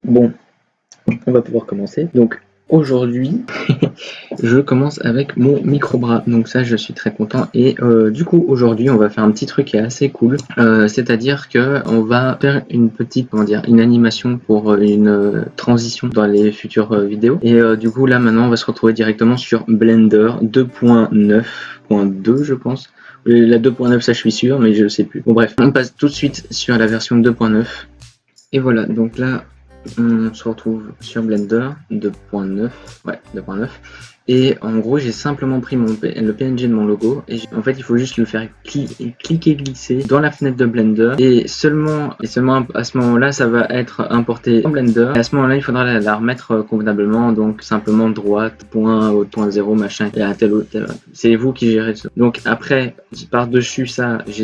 Bon, on va pouvoir commencer. Donc aujourd'hui, je commence avec mon micro-bras. Donc ça, je suis très content. Et du coup, aujourd'hui, on va faire un petit truc qui est assez cool. C'est-à-dire que on va faire une petite, une animation pour une transition dans les futures vidéos. Et du coup, là, maintenant, on va se retrouver directement sur Blender 2.9.2, je pense. La 2.9, ça, je suis sûr, mais je sais plus. Bon, bref, on passe tout de suite sur la version 2.9. Et voilà, donc là, on se retrouve sur Blender 2.9, ouais, 2.9. Et en gros, j'ai simplement pris le PNG de mon logo et en fait, il faut juste le faire cliquer, glisser dans la fenêtre de Blender et seulement à ce moment-là, ça va être importé dans Blender. Et à ce moment-là, il faudra la remettre convenablement, donc simplement droite, point, point 0, machin, et à tel autre. C'est vous qui gérez ça. Donc après, par-dessus ça, je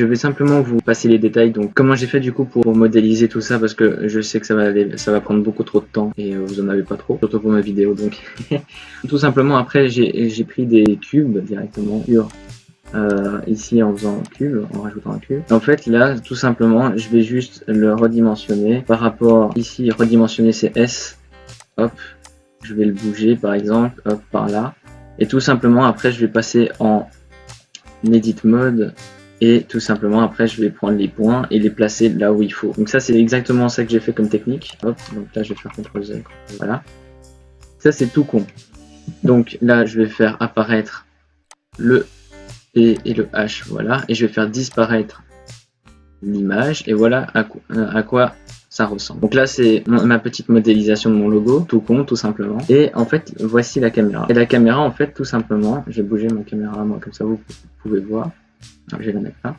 vais simplement vous passer les détails. Donc comment j'ai fait du coup pour modéliser tout ça, parce que je sais que ça va prendre beaucoup trop de temps et vous en avez pas trop, surtout pour ma vidéo. Donc tout simplement après j'ai pris des cubes directement sur ici en faisant un cube, en rajoutant un cube. En fait là tout simplement je vais juste le redimensionner par rapport ici, redimensionner c'est S, hop, je vais le bouger par exemple, hop, par là, et tout simplement après je vais passer en edit mode et tout simplement après je vais prendre les points et les placer là où il faut. Donc ça c'est exactement ça que j'ai fait comme technique. Hop, donc là je vais faire CTRL Z, voilà. Ça c'est tout con. Donc là je vais faire apparaître le P et le H, voilà, et je vais faire disparaître l'image et voilà à quoi ça ressemble. Donc là c'est ma petite modélisation de mon logo, tout con, tout simplement. Et en fait voici la caméra. Et la caméra en fait tout simplement, je vais bouger ma caméra moi comme ça vous pouvez voir. Alors, je vais la mettre là.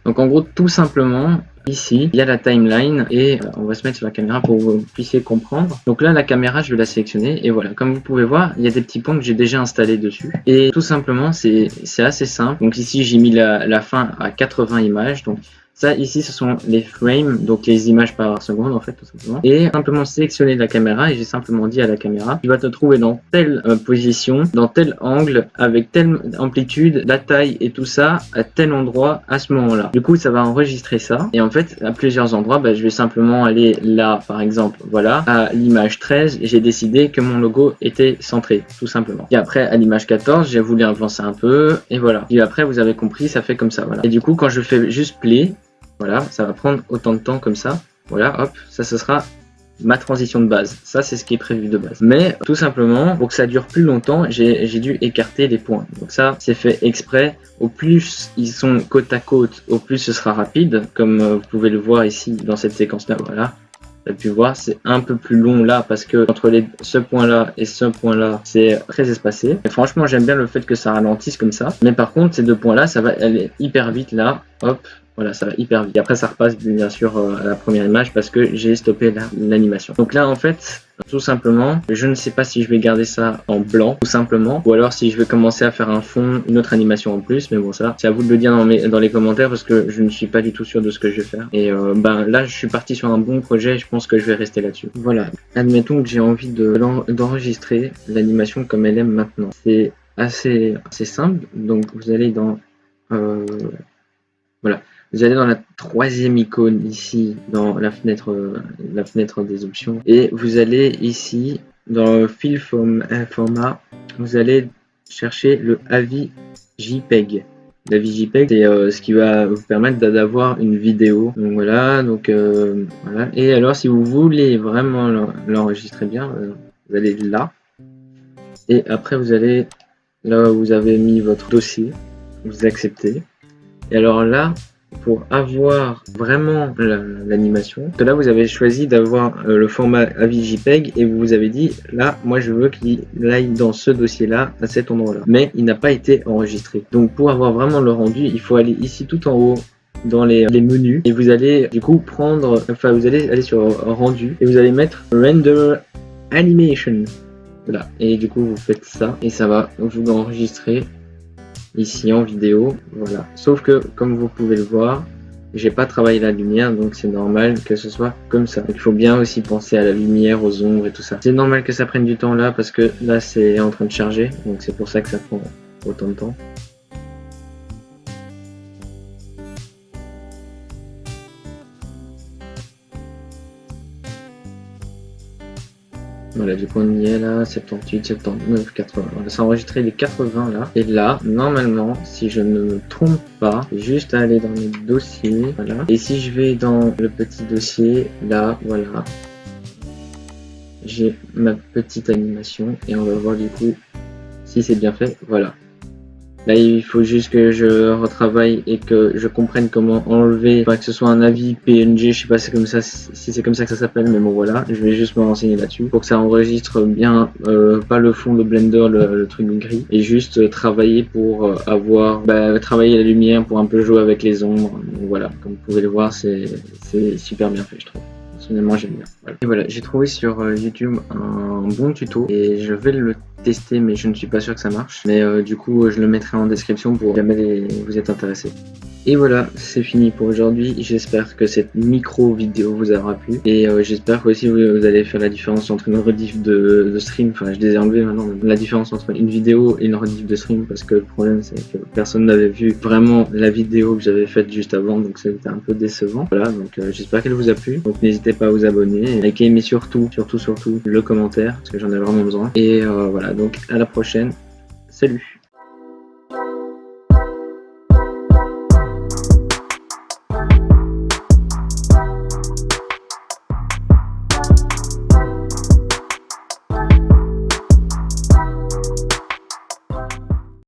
Donc en gros tout simplement ici il y a la timeline et on va se mettre sur la caméra pour que vous puissiez comprendre. Donc là la caméra je vais la sélectionner et voilà, comme vous pouvez voir il y a des petits points que j'ai déjà installés dessus et tout simplement c'est assez simple. Donc ici j'ai mis la fin à 80 images, donc ça ici ce sont les frames, donc les images par seconde en fait tout simplement, et simplement sélectionner la caméra et j'ai simplement dit à la caméra tu vas te trouver dans telle position, dans tel angle, avec telle amplitude, la taille et tout ça à tel endroit à ce moment là. Du coup ça va enregistrer ça et en fait à plusieurs endroits je vais simplement aller là par exemple, voilà, à l'image 13 j'ai décidé que mon logo était centré tout simplement, et après à l'image 14 j'ai voulu avancer un peu et voilà, et après vous avez compris ça fait comme ça, voilà. Et du coup quand je fais juste play, voilà, ça va prendre autant de temps comme ça. Voilà, hop, ça ce sera ma transition de base. Ça c'est ce qui est prévu de base. Mais tout simplement, pour que ça dure plus longtemps, j'ai dû écarter les points. Donc ça, c'est fait exprès. Au plus ils sont côte à côte, au plus ce sera rapide. Comme vous pouvez le voir ici dans cette séquence-là, voilà. Vous avez pu voir, c'est un peu plus long là parce que entre ce point-là et ce point-là, c'est très espacé. Et franchement, j'aime bien le fait que ça ralentisse comme ça. Mais par contre, ces deux points-là, ça va aller hyper vite là. Hop. Voilà, ça va hyper vite. Et après, ça repasse bien sûr à la première image parce que j'ai stoppé l'animation. Donc là, en fait, tout simplement, je ne sais pas si je vais garder ça en blanc, tout simplement, ou alors si je vais commencer à faire un fond, une autre animation en plus. Mais bon, ça, c'est à vous de le dire dans les commentaires parce que je ne suis pas du tout sûr de ce que je vais faire. Et là, je suis parti sur un bon projet. Je pense que je vais rester là-dessus. Voilà. Admettons que j'ai envie d'enregistrer l'animation comme elle est maintenant. C'est assez simple. Donc, vous allez dans voilà. Vous allez dans la troisième icône ici, dans la fenêtre des options, et vous allez ici dans File Format, vous allez chercher le AVI JPEG. L'AVI JPEG, c'est ce qui va vous permettre d'avoir une vidéo. Donc voilà, voilà. Et alors si vous voulez vraiment l'enregistrer bien, vous allez là, et après vous allez là où vous avez mis votre dossier, vous acceptez. Et alors là, pour avoir vraiment l'animation, là vous avez choisi d'avoir le format AVI JPEG et vous avez dit là moi je veux qu'il aille dans ce dossier là à cet endroit là, mais il n'a pas été enregistré. Donc pour avoir vraiment le rendu, il faut aller ici tout en haut dans les menus et vous allez du coup vous allez aller sur rendu et vous allez mettre render animation, voilà, et du coup vous faites ça et ça va vous enregistrer ici en vidéo, voilà. Sauf que comme vous pouvez le voir, j'ai pas travaillé la lumière, donc c'est normal que ce soit comme ça. Il faut bien aussi penser à la lumière, aux ombres et tout ça. C'est normal que ça prenne du temps là parce que là c'est en train de charger, donc c'est pour ça que ça prend autant de temps. Voilà, du coup on y est là, 78, 79, 80. On va s'enregistrer les 80 là. Et là, normalement, si je ne me trompe pas, j'ai juste à aller dans mes dossiers. Voilà. Et si je vais dans le petit dossier, là, voilà. J'ai ma petite animation et on va voir du coup si c'est bien fait. Voilà. Là, il faut juste que je retravaille et que je comprenne comment enlever, enfin, que ce soit un avis PNG, je sais pas si c'est comme ça, si c'est comme ça que ça s'appelle, mais bon voilà, je vais juste me renseigner là-dessus pour que ça enregistre bien, pas le fond de Blender, le truc gris, et juste travailler pour avoir, travailler la lumière pour un peu jouer avec les ombres. Donc voilà, comme vous pouvez le voir, c'est super bien fait, je trouve. Personnellement, j'aime bien. Voilà. Et voilà, j'ai trouvé sur YouTube un bon tuto et je vais le tester, mais je ne suis pas sûr que ça marche. Mais du coup, je le mettrai en description pour jamais vous êtes intéressé. Et voilà, c'est fini pour aujourd'hui. J'espère que cette micro vidéo vous aura plu. Et j'espère aussi vous allez faire la différence entre une rediff de stream. Enfin, je les ai enlevés maintenant. La différence entre une vidéo et une rediff de stream. Parce que le problème, c'est que personne n'avait vu vraiment la vidéo que j'avais faite juste avant. Donc c'était un peu décevant. Voilà, donc j'espère qu'elle vous a plu. Donc n'hésitez pas à vous abonner. Likez, mais surtout le commentaire. Parce que j'en ai vraiment besoin. Et voilà, donc à la prochaine. Salut!